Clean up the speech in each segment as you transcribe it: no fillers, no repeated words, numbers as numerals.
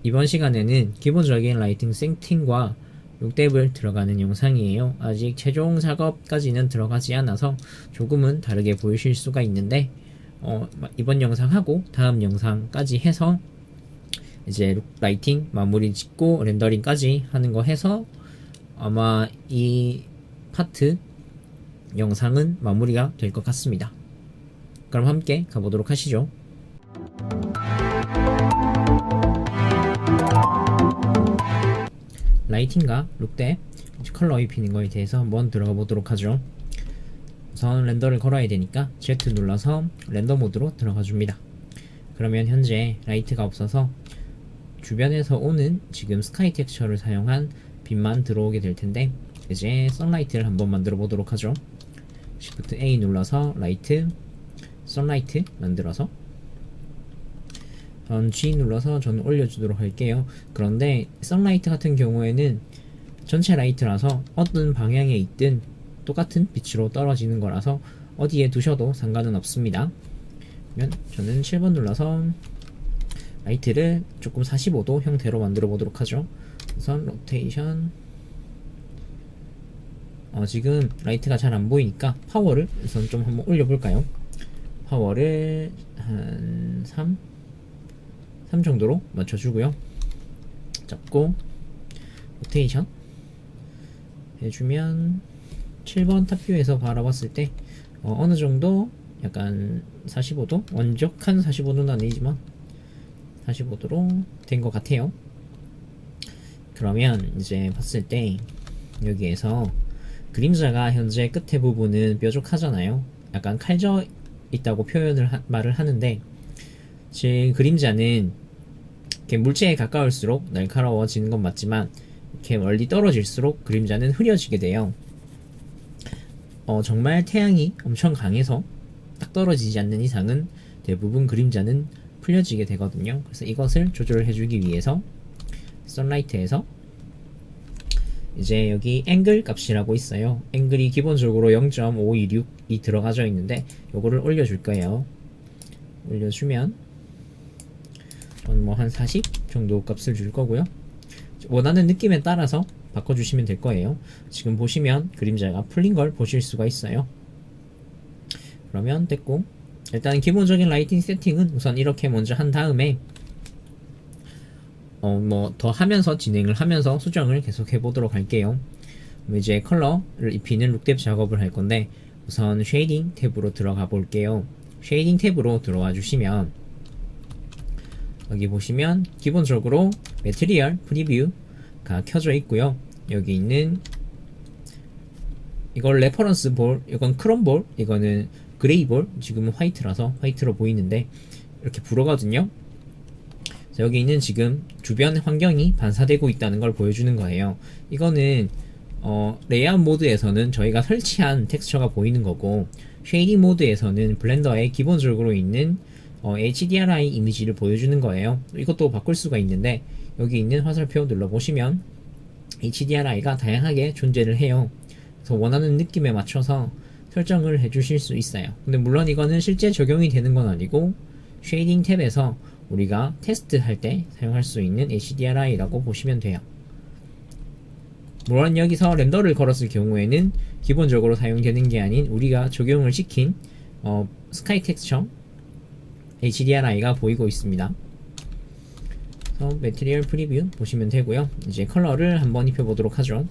이번 시간에는 기본적인 라이팅 세팅과 룩뎁을 들어가는 영상이에요. 아직 최종 작업까지는 들어가지 않아서 조금은 다르게 보이실 수가 있는데 이번 영상하고 다음 영상까지 해서 이제 라이팅 마무리 짓고 렌더링까지 하는 거 해서 아마 이 파트 영상은 마무리가 될 것 같습니다. 그럼 함께 가보도록 하시죠. 라이팅과 룩뎁, 컬러 입히는 거에 대해서 한번 들어가 보도록 하죠. 우선 렌더를 걸어야 되니까 Z 눌러서 렌더 모드로 들어가 줍니다. 그러면 현재 라이트가 없어서 주변에서 오는 지금 스카이 텍스처를 사용한 빛만 들어오게 될 텐데, 이제 선라이트를 한번 만들어 보도록 하죠. Shift A 눌러서 라이트, 선라이트 만들어서 G 눌러서 저는 올려주도록 할게요. 그런데 선라이트 같은 경우에는 전체 라이트라서 어떤 방향에 있든 똑같은 빛으로 떨어지는 거라서 어디에 두셔도 상관은 없습니다. 그러면 저는 7번 눌러서 라이트를 조금 45도 형태로 만들어 보도록 하죠. 우선 로테이션, 지금 라이트가 잘 안 보이니까 파워를 우선 좀 한번 올려볼까요? 파워를 한 3 정도로 맞춰주고요. 잡고 로테이션 해주면 7번 탑뷰에서 바라봤을 때 어느 정도 약간 45도? 완벽한 45도는 아니지만 45도로 된 것 같아요. 그러면 이제 봤을 때 여기에서 그림자가 현재 끝에 부분은 뾰족하잖아요. 약간 칼져 있다고 말을 하는데, 제 그림자는 이렇게 물체에 가까울수록 날카로워지는 건 맞지만 이렇게 멀리 떨어질수록 그림자는 흐려지게 돼요. 정말 태양이 엄청 강해서 딱 떨어지지 않는 이상은 대부분 그림자는 풀려지게 되거든요. 그래서 이것을 조절해주기 위해서 선라이트에서 이제 여기 앵글 값이라고 있어요. 앵글이 기본적으로 0.526이 들어가져 있는데 요거를 올려줄 거예요. 올려주면 저는 뭐 한 40 정도 값을 줄 거고요. 원하는 느낌에 따라서 바꿔주시면 될 거예요. 지금 보시면 그림자가 풀린 걸 보실 수가 있어요. 그러면 됐고, 일단 기본적인 라이팅 세팅은 우선 이렇게 먼저 한 다음에 뭐 더 하면서 진행을 하면서 수정을 계속 해보도록 할게요. 이제 컬러를 입히는 룩뎁 작업을 할 건데, 우선 쉐이딩 탭으로 들어가 볼게요. 쉐이딩 탭으로 들어와 주시면 여기 보시면 기본적으로 매트리얼 프리뷰가 켜져 있고요. 여기 있는 이걸 레퍼런스 볼, 이건 크롬 볼, 이거는 그레이 볼, 지금은 화이트라서 화이트로 보이는데 이렇게 불어거든요. 여기 있는 지금 주변 환경이 반사되고 있다는 걸 보여주는 거예요. 이거는 레이아웃 모드에서는 저희가 설치한 텍스처가 보이는 거고, 쉐이딩 모드에서는 블렌더에 기본적으로 있는 HDRI 이미지를 보여주는 거예요. 이것도 바꿀 수가 있는데 여기 있는 화살표 눌러보시면 HDRI가 다양하게 존재를 해요. 그래서 원하는 느낌에 맞춰서 설정을 해주실 수 있어요. 근데 물론 이거는 실제 적용이 되는 건 아니고 쉐이딩 탭에서 우리가 테스트할 때 사용할 수 있는 HDRI라고 보시면 돼요. 물론 여기서 렌더를 걸었을 경우에는 기본적으로 사용되는 게 아닌 우리가 적용을 시킨 스카이 텍스처 HDRI가 보이고 있습니다. 그래서 매트리얼 프리뷰 보시면 되고요. 이제 컬러를 한번 입혀보도록 하죠.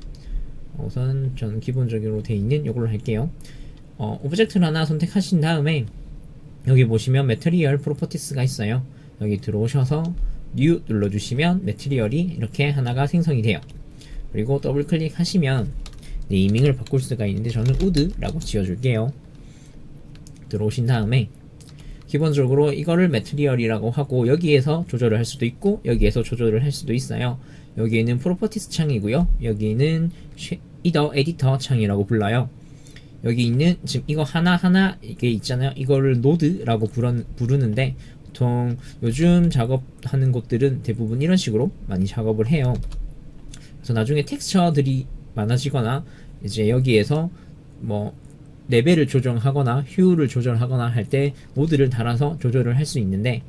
우선 저는 기본적으로 되어 있는 이걸로 할게요. 오브젝트를 하나 선택하신 다음에 여기 보시면 매트리얼 프로퍼티스가 있어요. 여기 들어오셔서 뉴 눌러주시면 매트리얼이 이렇게 하나가 생성이 돼요. 그리고 더블 클릭하시면 네이밍을 바꿀 수가 있는데 저는 우드라고 지어줄게요. 들어오신 다음에 기본적으로 이거를 매트리얼이라고 하고 여기에서 조절을 할 수도 있고 여기에서 조절을 할 수도 있어요. 여기에는 프로퍼티스 창이고요. 여기는 이더 에디터 창이라고 불러요. 여기 있는 지금 이거 하나하나 이게 있잖아요. 이거를 노드라고 부르는데 보통 요즘 작업하는 곳들은 대부분 이런 식으로 많이 작업을 해요. 그래서 나중에 텍스처들이 많아지거나 이제 여기에서 뭐 레벨을 조정하거나 휴를 조절하거나 할 때 모드를 달아서 조절을 할 수 있는데,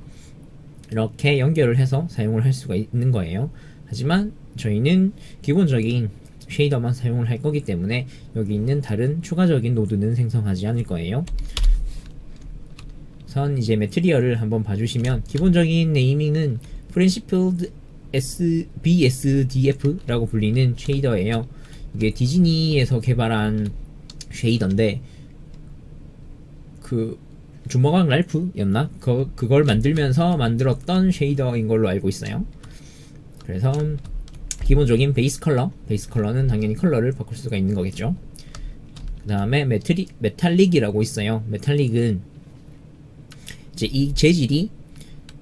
이렇게 연결을 해서 사용을 할 수가 있는 거예요. 하지만 저희는 기본적인 쉐이더만 사용을 할 거기 때문에 여기 있는 다른 추가적인 노드는 생성하지 않을 거예요. 우선 이제 매트리얼을 한번 봐주시면 기본적인 네이밍은 Principled BSDF라고 불리는 쉐이더예요. 이게 디즈니에서 개발한 쉐이더인데 그 주먹왕 랄프였나? 그걸 만들면서 만들었던 쉐이더인 걸로 알고 있어요. 그래서 기본적인 베이스 컬러는 당연히 컬러를 바꿀 수가 있는 거겠죠. 그 다음에 메탈릭이라고 있어요. 메탈릭은 이제 이 재질이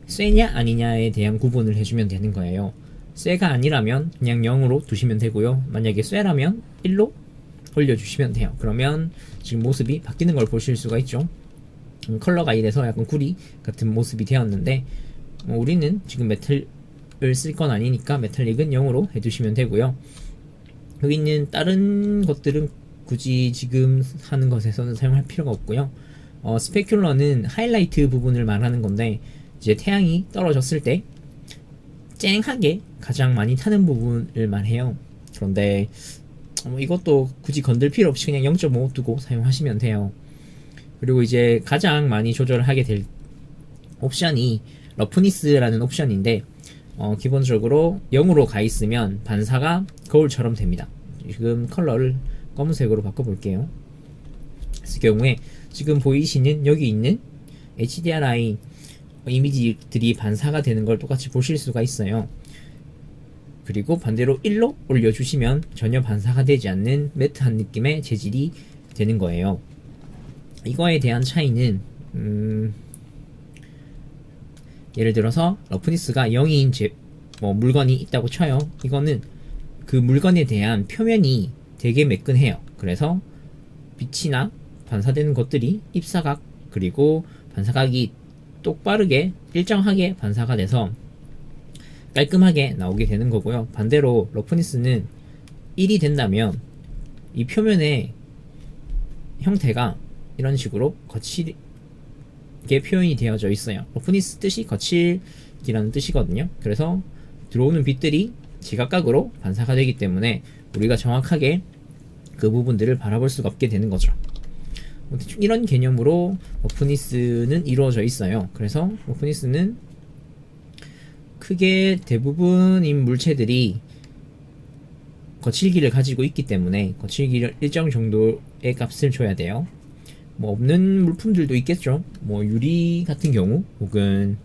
쇠냐 아니냐에 대한 구분을 해주면 되는 거예요. 쇠가 아니라면 그냥 0으로 두시면 되고요. 만약에 쇠라면 1로 올려주시면 돼요. 그러면 지금 모습이 바뀌는 걸 보실 수가 있죠. 컬러가 이래서 약간 구리 같은 모습이 되었는데 우리는 지금 메탈을 쓸 건 아니니까 메탈릭은 0으로 해두시면 되고요. 여기 있는 다른 것들은 굳이 지금 하는 것에서는 사용할 필요가 없고요. 스페큘러는 하이라이트 부분을 말하는 건데 이제 태양이 떨어졌을 때 쨍하게 가장 많이 타는 부분을 말해요. 그런데 이것도 굳이 건들 필요 없이 그냥 0.5 두고 사용하시면 돼요. 그리고 이제 가장 많이 조절을 하게 될 옵션이 러프니스라는 옵션인데 기본적으로 0으로 가 있으면 반사가 거울처럼 됩니다. 지금 컬러를 검은색으로 바꿔볼게요. 그 경우에 지금 보이시는 여기 있는 HDRI 이미지들이 반사가 되는 걸 똑같이 보실 수가 있어요. 그리고 반대로 1로 올려주시면 전혀 반사가 되지 않는 매트한 느낌의 재질이 되는 거예요. 이거에 대한 차이는 예를 들어서 러프니스가 0인 물건이 있다고 쳐요. 이거는 그 물건에 대한 표면이 되게 매끈해요. 그래서 빛이나 반사되는 것들이 입사각 그리고 반사각이 똑바르게 일정하게 반사가 돼서 깔끔하게 나오게 되는 거고요. 반대로 러프니스는 1이 된다면 이 표면의 형태가 이런 식으로 거칠게 표현이 되어져 있어요. 러프니스 뜻이 거칠기라는 뜻이거든요. 그래서 들어오는 빛들이 지각각으로 반사가 되기 때문에 우리가 정확하게 그 부분들을 바라볼 수가 없게 되는 거죠. 이런 개념으로 러프니스는 이루어져 있어요. 그래서 러프니스는 크게 대부분인 물체들이 거칠기를 가지고 있기 때문에 거칠기를 일정 정도의 값을 줘야 돼요. 없는 물품들도 있겠죠. 유리 같은 경우 혹은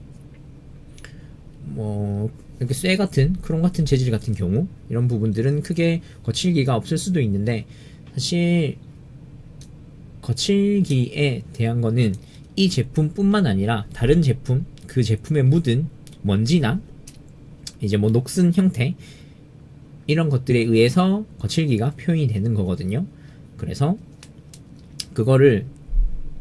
이렇게 쇠 같은 크롬 같은 재질 같은 경우 이런 부분들은 크게 거칠기가 없을 수도 있는데 사실 거칠기에 대한 거는 이 제품뿐만 아니라 다른 제품, 그 제품에 묻은 먼지나 이제 녹슨 형태 이런 것들에 의해서 거칠기가 표현이 되는 거거든요. 그래서 그거를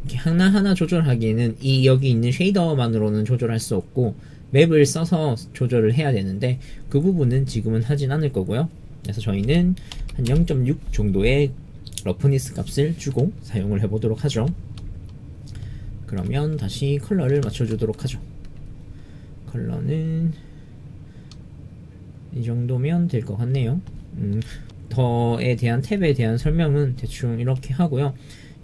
이렇게 하나하나 조절하기에는 여기 있는 쉐이더만으로는 조절할 수 없고 맵을 써서 조절을 해야 되는데 그 부분은 지금은 하진 않을 거고요. 그래서 저희는 한 0.6 정도의 러프니스 값을 주고 사용을 해보도록 하죠. 그러면 다시 컬러를 맞춰주도록 하죠. 컬러는 이 정도면 될 것 같네요. 더에 대한 탭에 대한 설명은 대충 이렇게 하고요.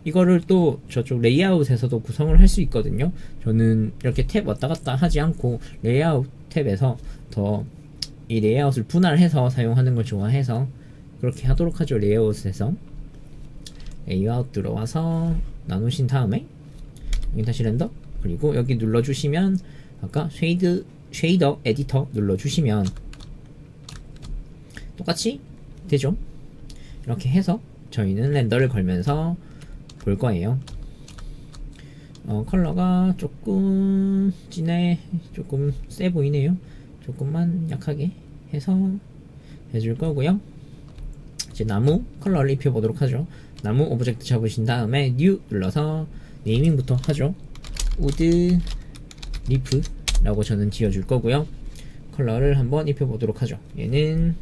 이거를 또 저쪽 레이아웃에서도 구성을 할 수 있거든요. 저는 이렇게 탭 왔다 갔다 하지 않고 레이아웃 탭에서 더 이 레이아웃을 분할해서 사용하는 걸 좋아해서 그렇게 하도록 하죠. 레이아웃에서 레이아웃 들어와서 나누신 다음에 여기 다시 렌더 그리고 여기 눌러주시면 아까 쉐이더 에디터 눌러주시면 똑같이 되죠. 이렇게 해서 저희는 렌더를 걸면서 볼 거예요. 컬러가 조금 진해, 조금 세 보이네요. 조금만 약하게 해서 해줄 거고요. 이제 나무 컬러를 입혀보도록 하죠. 나무 오브젝트 잡으신 다음에 New 눌러서 네이밍부터 하죠. 우드 리프라고 저는 지어줄 거고요. 컬러를 한번 입혀보도록 하죠. 얘는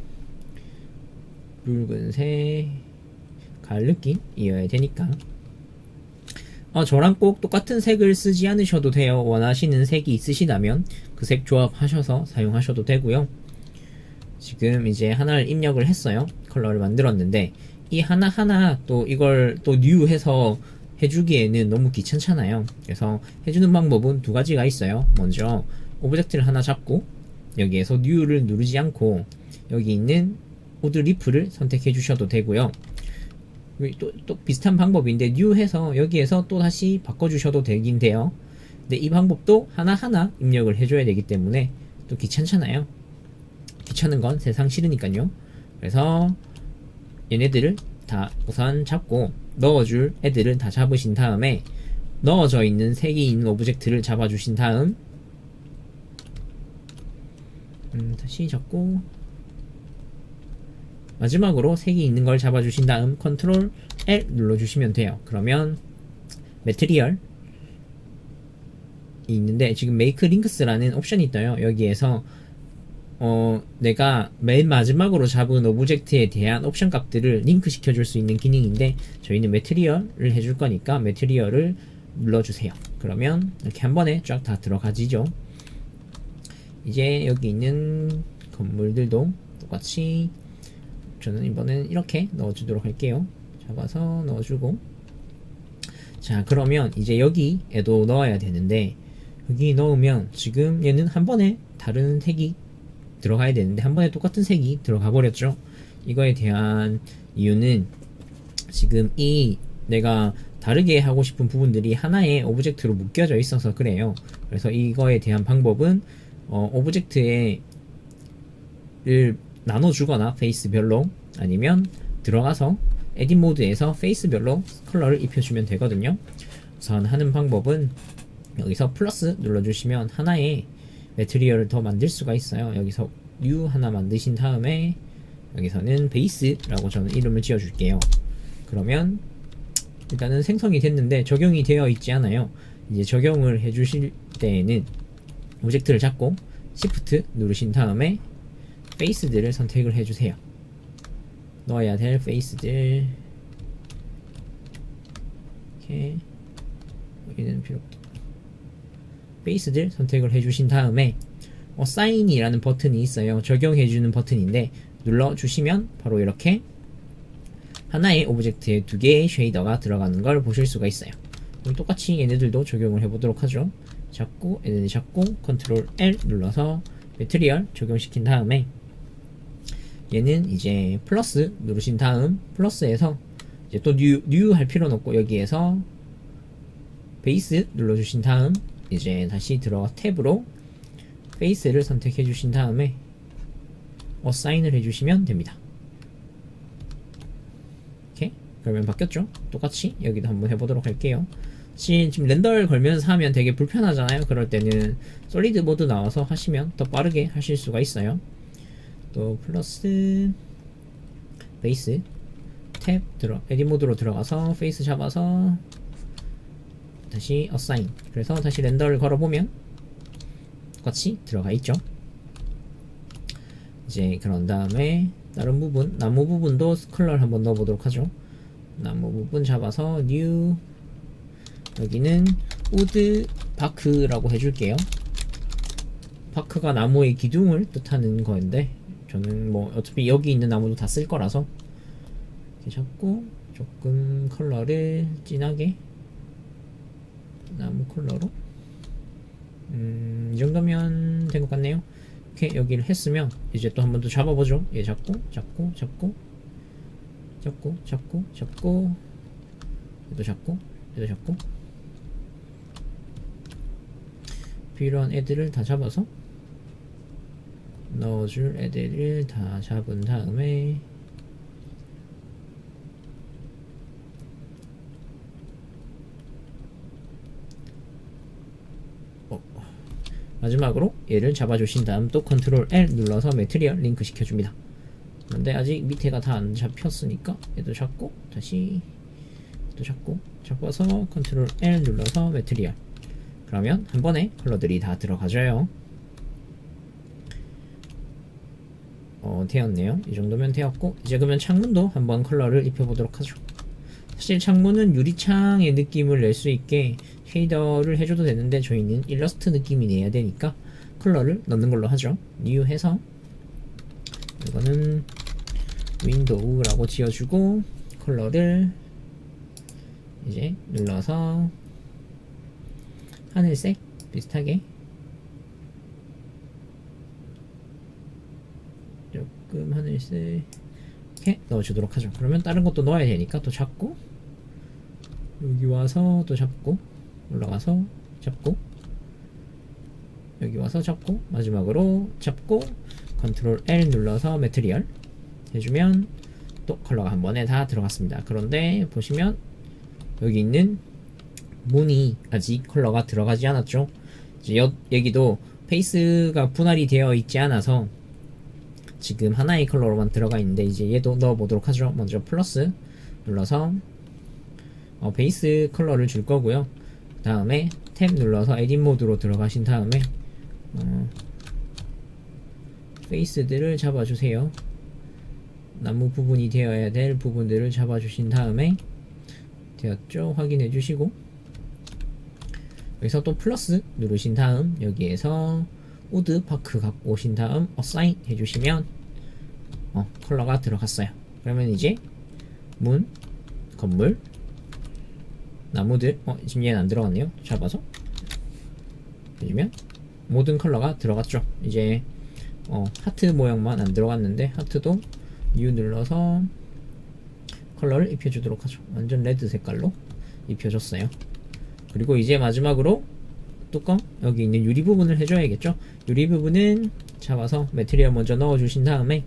붉은색 가을 느낌이어야 되니까 저랑 꼭 똑같은 색을 쓰지 않으셔도 돼요. 원하시는 색이 있으시다면 그 색 조합하셔서 사용하셔도 되고요. 지금 이제 하나를 입력을 했어요. 컬러를 만들었는데 이 하나하나 또 이걸 또 new 해서 해주기에는 너무 귀찮잖아요. 그래서 해주는 방법은 두 가지가 있어요. 먼저 오브젝트를 하나 잡고 여기에서 new를 누르지 않고 여기 있는 오드 리프를 선택해 주셔도 되고요. 또 비슷한 방법인데 new 해서 여기에서 또 다시 바꿔주셔도 되긴 돼요. 근데 이 방법도 하나하나 입력을 해줘야 되기 때문에 또 귀찮잖아요. 귀찮은 건 세상 싫으니까요. 그래서 얘네들을 다 우선 잡고 넣어줄 애들은 다 잡으신 다음에 넣어져 있는 색이 있는 오브젝트를 잡아주신 다음 다시 잡고 마지막으로 색이 있는 걸 잡아주신 다음 컨트롤 L 눌러주시면 돼요. 그러면 매트리얼이 있는데 지금 메이크 링크스라는 옵션이 있어요. 여기에서 내가 맨 마지막으로 잡은 오브젝트에 대한 옵션 값들을 링크 시켜줄 수 있는 기능인데 저희는 매트리얼을 해줄 거니까 매트리얼을 눌러주세요. 그러면 이렇게 한 번에 쫙 다 들어가지죠. 이제 여기 있는 건물들도 똑같이 저는 이번엔 이렇게 넣어주도록 할게요. 잡아서 넣어주고 자 그러면 이제 여기에도 넣어야 되는데 여기 넣으면 지금 얘는 한 번에 다른 색이 들어가야 되는데 한 번에 똑같은 색이 들어가 버렸죠. 이거에 대한 이유는 지금 이 내가 다르게 하고 싶은 부분들이 하나의 오브젝트로 묶여져 있어서 그래요. 그래서 이거에 대한 방법은 오브젝트를 나눠주거나 페이스별로 아니면 들어가서 에딧 모드에서 페이스별로 컬러를 입혀주면 되거든요. 우선 하는 방법은 여기서 플러스 눌러주시면 하나의 매트리얼을 더 만들 수가 있어요. 여기서 new 하나 만드신 다음에 여기서는 베이스라고 저는 이름을 지어 줄게요. 그러면 일단은 생성이 됐는데 적용이 되어 있지 않아요. 이제 적용을 해 주실 때에는 오브젝트를 잡고 Shift 누르신 다음에 페이스들을 선택을 해 주세요. 넣어야 될 페이스들 이렇게 여기는 필요 없다. 페이스들 선택을 해주신 다음에 Assign이라는 버튼이 있어요. 적용해주는 버튼인데 눌러주시면 바로 이렇게 하나의 오브젝트에 두 개의 쉐이더가 들어가는 걸 보실 수가 있어요. 그럼 똑같이 얘네들도 적용을 해보도록 하죠. 잡고 얘네들 잡고 컨트롤 L 눌러서 매트리얼 적용시킨 다음에 얘는 이제 플러스 누르신 다음 플러스에서 이제 또 new 할 필요는 없고 여기에서 베이스 눌러주신 다음 이제 다시 들어가 탭으로 페이스를 선택해 주신 다음에 어사인을 해주시면 됩니다. 이렇게 그러면 바뀌었죠? 똑같이 여기도 한번 해보도록 할게요. 지금 렌더를 걸면서 하면 되게 불편하잖아요. 그럴 때는 솔리드 모드 나와서 하시면 더 빠르게 하실 수가 있어요. 또 플러스 베이스 탭 에딧 모드로 들어가서 페이스 잡아서 다시 assign 그래서 다시 렌더를 걸어보면 똑같이 들어가 있죠. 이제 그런 다음에 다른 부분 나무 부분도 컬러를 한번 넣어보도록 하죠. 나무 부분 잡아서 new 여기는 우드 바크라고 해줄게요. 바크가 나무의 기둥을 뜻하는 건데 저는 뭐 어차피 여기 있는 나무도 다 쓸 거라서 이렇게 잡고 조금 컬러를 진하게 나무 컬러로 이 정도면 된 것 같네요. 이렇게 여기를 했으면 이제 또 한 번 더 잡아보죠. 얘 잡고 얘도 잡고 얘도 잡고 필요한 애들을 다 잡아서 넣어줄 애들을 다 잡은 다음에 마지막으로 얘를 잡아주신 다음 또 컨트롤 L 눌러서 매트리얼 링크 시켜줍니다. 그런데 아직 밑에가 다 안 잡혔으니까 얘도 잡고 다시 또 잡아서 컨트롤 L 눌러서 매트리얼 그러면 한 번에 컬러들이 다 들어가져요. 되었네요. 이 정도면 되었고 이제 그러면 창문도 한번 컬러를 입혀보도록 하죠. 사실 창문은 유리창의 느낌을 낼 수 있게 쉐이더를 해줘도 되는데 저희는 일러스트 느낌이 내야 되니까 컬러를 넣는 걸로 하죠. new 해서 이거는 윈도우라고 지어주고 컬러를 이제 눌러서 하늘색 비슷하게 조금 하늘색 이렇게 넣어주도록 하죠. 그러면 다른 것도 넣어야 되니까 또 잡고 여기 와서 또 잡고 올라가서 잡고 여기 와서 잡고 마지막으로 잡고 컨트롤 L 눌러서 매트리얼 해주면 또 컬러가 한 번에 다 들어갔습니다. 그런데 보시면 여기 있는 문이 아직 컬러가 들어가지 않았죠. 이제 여기도 페이스가 분할이 되어 있지 않아서 지금 하나의 컬러로만 들어가 있는데 이제 얘도 넣어 보도록 하죠. 먼저 플러스 눌러서 베이스 컬러를 줄 거고요. 다음에 탭 눌러서 에딧 모드로 들어가신 다음에 페이스들을 잡아주세요. 나무 부분이 되어야 될 부분들을 잡아주신 다음에 되었죠? 확인해 주시고 여기서 또 플러스 누르신 다음 여기에서 우드 파크 갖고 오신 다음 어사인 해주시면 컬러가 들어갔어요. 그러면 이제 문, 건물, 나무들 지금 얘는 안 들어갔네요. 잡아서 해주면 모든 컬러가 들어갔죠. 이제 하트 모양만 안 들어갔는데 하트도 U 눌러서 컬러를 입혀주도록 하죠. 완전 레드 색깔로 입혀줬어요. 그리고 이제 마지막으로 뚜껑 여기 있는 유리 부분을 해줘야겠죠. 유리 부분은 잡아서 매트리얼 먼저 넣어주신 다음에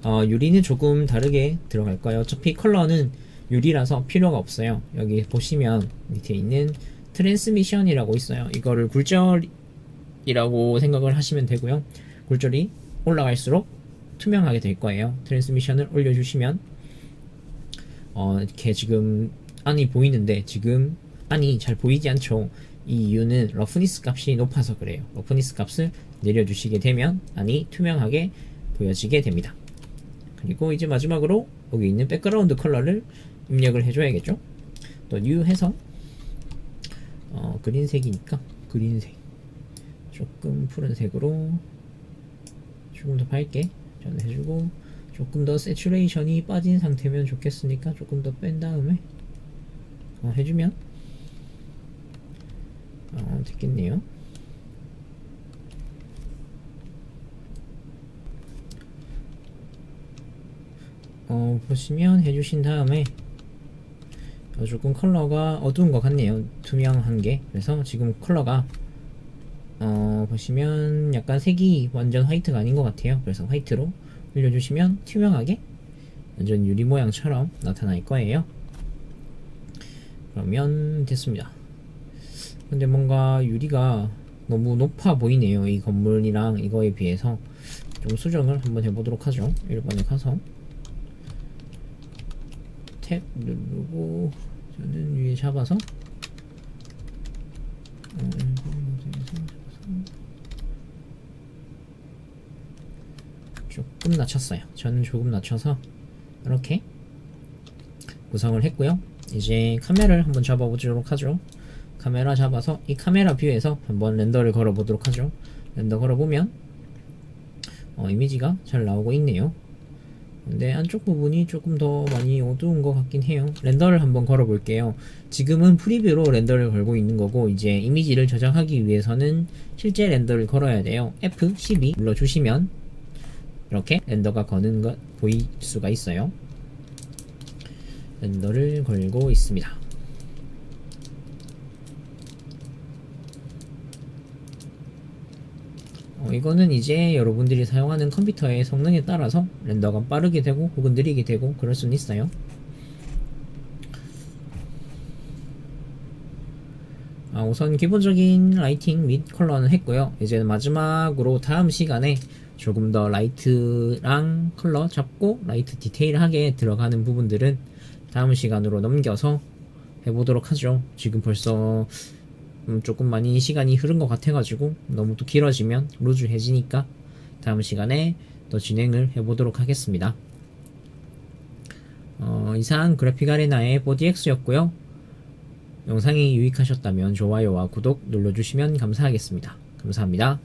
유리는 조금 다르게 들어갈 거예요. 어차피 컬러는 유리라서 필요가 없어요. 여기 보시면 밑에 있는 트랜스미션이라고 있어요. 이거를 굴절이라고 생각을 하시면 되고요. 굴절이 올라갈수록 투명하게 될 거예요. 트랜스미션을 올려주시면 이렇게 지금 안이 보이는데 지금 안이 잘 보이지 않죠. 이 이유는 러프니스 값이 높아서 그래요. 러프니스 값을 내려주시게 되면 안이 투명하게 보여지게 됩니다. 그리고 이제 마지막으로 여기 있는 백그라운드 컬러를 입력을 해줘야겠죠. 또 new 해서 그린색이니까 그린색 조금 푸른색으로 조금 더 밝게 전해주고 조금 더 세츄레이션이 빠진 상태면 좋겠으니까 조금 더 뺀 다음에 해주면 됐겠네요. 보시면 해주신 다음에 조금 컬러가 어두운 것 같네요. 투명한 게. 그래서 지금 컬러가 보시면 약간 색이 완전 화이트가 아닌 것 같아요. 그래서 화이트로 올려주시면 투명하게 완전 유리 모양처럼 나타날 거예요. 그러면 됐습니다. 근데 뭔가 유리가 너무 높아 보이네요. 이 건물이랑 이거에 비해서 좀 수정을 한번 해보도록 하죠. 1번에 가서 탭 누르고 저는 위에 잡아서 조금 낮췄어요. 저는 조금 낮춰서 이렇게 구성을 했고요. 이제 카메라를 한번 잡아보도록 하죠. 카메라 잡아서 이 카메라 뷰에서 한번 렌더를 걸어 보도록 하죠. 렌더 걸어보면 이미지가 잘 나오고 있네요. 근데 안쪽 부분이 조금 더 많이 어두운 것 같긴 해요. 렌더를 한번 걸어 볼게요. 지금은 프리뷰로 렌더를 걸고 있는 거고 이제 이미지를 저장하기 위해서는 실제 렌더를 걸어야 돼요. F12 눌러주시면 이렇게 렌더가 거는 것 보일 수가 있어요. 렌더를 걸고 있습니다. 이거는 이제 여러분들이 사용하는 컴퓨터의 성능에 따라서 렌더가 빠르게 되고 혹은 느리게 되고 그럴 수는 있어요. 우선 기본적인 라이팅 및 컬러는 했고요. 이제 마지막으로 다음 시간에 조금 더 라이트랑 컬러 잡고 라이트 디테일하게 들어가는 부분들은 다음 시간으로 넘겨서 해보도록 하죠. 지금 벌써 조금 많이 시간이 흐른 것 같아가지고 너무 또 길어지면 루즈해지니까 다음 시간에 더 진행을 해보도록 하겠습니다. 이상 그래픽 아레나의 보디엑스였고요. 영상이 유익하셨다면 좋아요와 구독 눌러주시면 감사하겠습니다. 감사합니다.